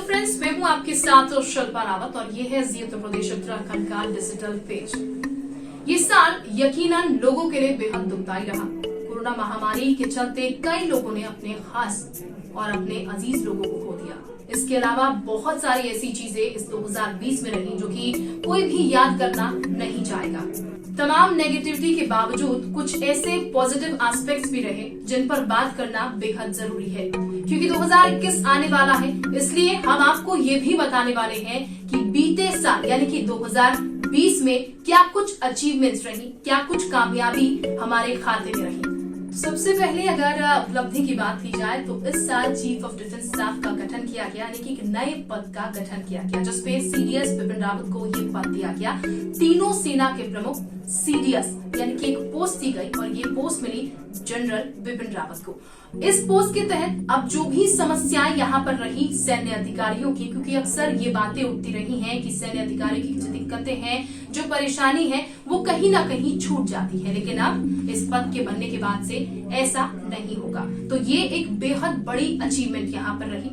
Friends, मैं हूं आपके साथ शिल्पा रावत और ये है जी उत्तर प्रदेश उत्तराखंड का डिजिटल पेज। ये साल यकीनन लोगों के लिए बेहद दुखदायी रहा। कोरोना महामारी के चलते कई लोगों ने अपने खास और अपने अजीज लोगों को खो दिया। इसके अलावा बहुत सारी ऐसी चीजें इस 2020 में रही जो कि कोई भी याद करना नहीं चाहेगा। तमाम नेगेटिविटी के बावजूद कुछ ऐसे पॉजिटिव एस्पेक्ट्स भी रहे जिन पर बात करना बेहद जरूरी है, क्योंकि 2021 आने वाला है। इसलिए हम आपको ये भी बताने वाले हैं कि बीते साल यानी कि 2020 में क्या कुछ अचीवमेंट्स रही, क्या कुछ कामयाबी हमारे खाते में रही। सबसे पहले अगर उपलब्धि की बात की जाए तो इस साल चीफ ऑफ डिफेंस स्टाफ का गठन किया गया, यानी कि एक नए पद का गठन किया गया जिसपे सीडीएस बिपिन रावत को ये पद दिया गया। तीनों सेना के प्रमुख सीडीएस यानी कि एक पोस्ट दी गई और ये पोस्ट मिली जनरल बिपिन रावत को। इस पोस्ट के तहत अब जो भी समस्याएं यहाँ पर रही सैन्य अधिकारियों की, क्योंकि अक्सर ये बातें उठती रही हैं कि सैन्य अधिकारियों की जो दिक्कतें हैं, जो परेशानी है, वो कहीं ना कहीं छूट जाती है, लेकिन अब इस पद के बनने के बाद से ऐसा नहीं होगा। तो ये एक बेहद बड़ी अचीवमेंट यहाँ पर रही।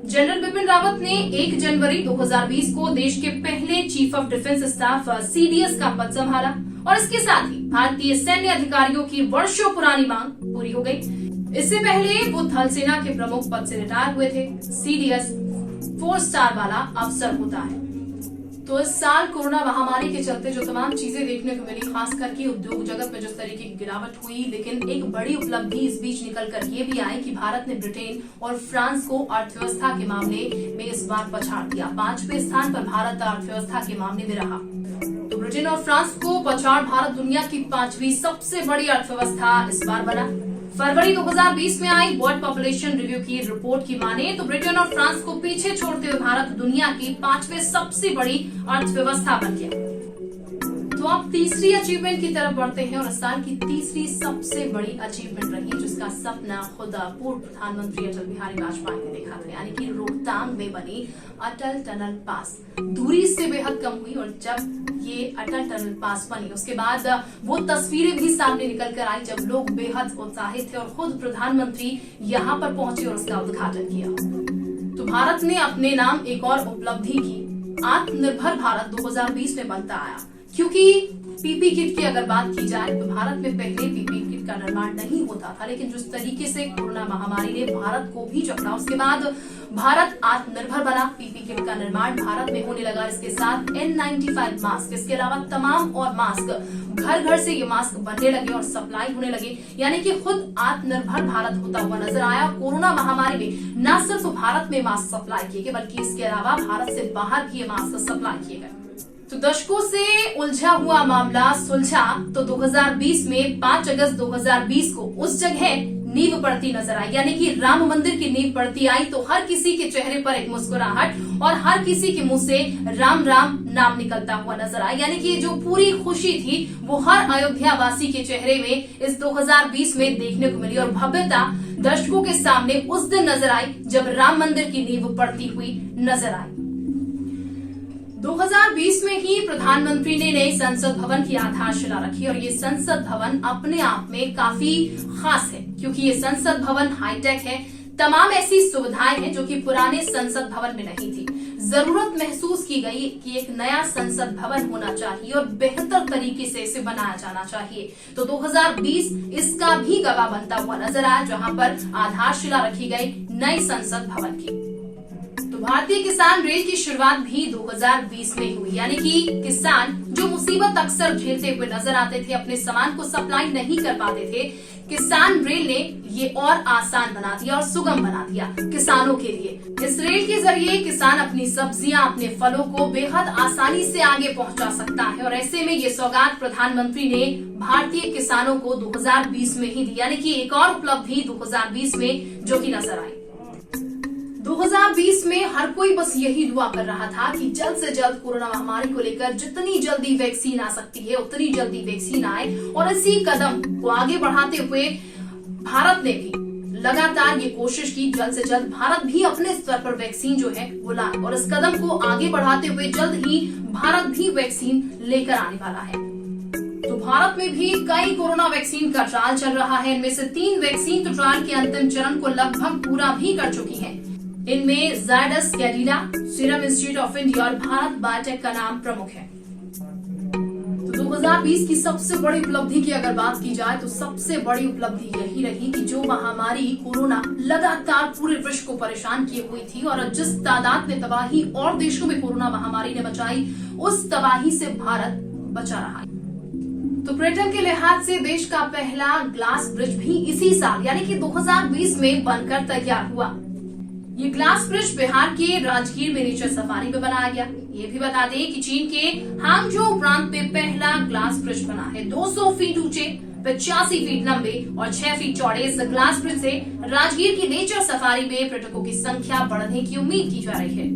जनरल बिपिन रावत ने 1 जनवरी 2020 को देश के पहले chief of defence staff CDS का पद संभाला और इसके साथ ही भारतीय सैन्य अधिकारियों की वर्षों पुरानी मांग पूरी हो गई। इससे पहले वो थल सेना के प्रमुख पद से रिटायर हुए थे। सीडीएस 4 स्टार वाला अफसर होता है। तो इस साल कोरोना महामारी के चलते जो तमाम चीजें देखने को मिली, खास करके उद्योग जगत में जिस तरीके की गिरावट हुई, लेकिन एक बड़ी उपलब्धि इस बीच निकल कर ये भी आई कि भारत ने ब्रिटेन और फ्रांस को अर्थव्यवस्था के मामले में इस बार पछाड़ दिया। 5वें स्थान पर भारत अर्थव्यवस्था के मामले में रहा। तो ब्रिटेन और फ्रांस को पछाड़ भारत दुनिया की 5वीं सबसे बड़ी अर्थव्यवस्था इस बार बना। फरवरी 2020 में आई वर्ल्ड पॉपुलेशन रिव्यू की रिपोर्ट की माने तो ब्रिटेन और फ्रांस को पीछे छोड़ते हुए भारत दुनिया की 5वें सबसे बड़ी अर्थव्यवस्था बन गया। तो अब तीसरी अचीवमेंट की तरफ बढ़ते हैं और इस साल की तीसरी सबसे बड़ी अचीवमेंट रही जिसका सपना खुद पूर्व प्रधानमंत्री अटल बिहारी वाजपेयी ने देखा था, यानी कि रोहतांग में बनी अटल टनल पास। दूरी इससे बेहद कम हुई और जब ये अटल टनल पास बनी उसके बाद वो तस्वीरें भी सामने निकल कर आई जब लोग बेहद उत्साहित थे और खुद प्रधानमंत्री यहाँ पर पहुंचे और उसका उद्घाटन किया। तो भारत ने अपने नाम एक और उपलब्धि की, आत्मनिर्भर भारत 2020 में बनता आया। क्योंकि पीपी किट की अगर बात की जाए तो भारत में पहले पीपी किट का निर्माण नहीं होता था, लेकिन जिस तरीके से कोरोना महामारी ने भारत को भी जकड़ा उसके बाद भारत आत्मनिर्भर बना। पीपी किट का निर्माण भारत में होने लगा। इसके साथ N95 मास्क, इसके अलावा तमाम और मास्क घर घर से ये मास्क बनने लगे और सप्लाई होने लगे, यानी कि खुद आत्मनिर्भर भारत होता हुआ नजर आया। कोरोना महामारी में न सिर्फ भारत में मास्क सप्लाई किए गए बल्कि इसके अलावा भारत से बाहर भी ये मास्क सप्लाई किए गए। तो दशकों से उलझा हुआ मामला सुलझा तो 2020 में 5 अगस्त 2020 को उस जगह नींव पड़ती नजर आई, यानी कि राम मंदिर की नींव पड़ती आई। तो हर किसी के चेहरे पर एक मुस्कुराहट और हर किसी के मुंह से राम राम नाम निकलता हुआ नजर आया, यानी कि जो पूरी खुशी थी वो हर अयोध्या वासी के चेहरे में इस 2020 में देखने को मिली और भव्यता दर्शकों के सामने उस दिन नजर आई जब राम मंदिर की नींव पड़ती हुई नजर आई। 2020 में ही प्रधानमंत्री ने नए संसद भवन की आधारशिला रखी और ये संसद भवन अपने आप में काफी खास है क्योंकि ये संसद भवन हाईटेक है। तमाम ऐसी सुविधाएं हैं जो कि पुराने संसद भवन में नहीं थी। जरूरत महसूस की गई कि एक नया संसद भवन होना चाहिए और बेहतर तरीके से इसे बनाया जाना चाहिए। तो 2020 इसका भी गवाह बनता हुआ नजर आया, जहां पर आधारशिला रखी गई नए संसद भवन की। तो भारतीय किसान रेल की शुरुआत भी 2020 में हुई, यानी कि किसान जो मुसीबत अक्सर झेलते हुए नजर आते थे, अपने सामान को सप्लाई नहीं कर पाते थे, किसान रेल ने ये और आसान बना दिया और सुगम बना दिया किसानों के लिए। इस रेल के जरिए किसान अपनी सब्जियां, अपने फलों को बेहद आसानी से आगे पहुंचा सकता है और ऐसे में ये सौगात प्रधानमंत्री ने भारतीय किसानों को 2020 में ही दी, यानी कि एक और उपलब्धि 2020 में जो कि नजर आई। 2020 में हर कोई बस यही दुआ कर रहा था कि जल्द से जल्द कोरोना महामारी को लेकर जितनी जल्दी वैक्सीन आ सकती है उतनी जल्दी वैक्सीन आए और इसी कदम को आगे बढ़ाते हुए भारत ने भी लगातार ये कोशिश की जल्द से जल्द भारत भी अपने स्तर पर वैक्सीन जो है वो लाए और इस कदम को आगे बढ़ाते हुए जल्द ही भारत भी वैक्सीन लेकर आने वाला है। तो भारत में भी कई कोरोना वैक्सीन का ट्रायल चल रहा है। इनमें से 3 वैक्सीन तो ट्रायल के अंतिम चरण को लगभग पूरा भी कर चुकी हैं। इनमें Zydus Cadila, serum institute of India और भारत बायोटेक का नाम प्रमुख है। तो 2020 की सबसे बड़ी उपलब्धि की अगर बात की जाए तो सबसे बड़ी उपलब्धि यही रही कि जो महामारी कोरोना लगातार पूरे विश्व को परेशान किए हुई थी और जिस तादाद में तबाही और देशों में कोरोना महामारी ने मचाई, उस तबाही से भारत बचा रहा है। तो पर्यटन के लिहाज से देश का पहला ग्लास ब्रिज भी इसी साल यानी कि 2020 में बनकर तैयार हुआ। ये ग्लास ब्रिज बिहार के राजगीर में नेचर सफारी में बनाया गया। ये भी बता दें कि चीन के हांगझोउ प्रांत में पहला ग्लास ब्रिज बना है। 200 फीट ऊंचे, 85 फीट लंबे और 6 फीट चौड़े इस ग्लास ब्रिज से राजगीर की नेचर सफारी में पर्यटकों की संख्या बढ़ने की उम्मीद की जा रही है।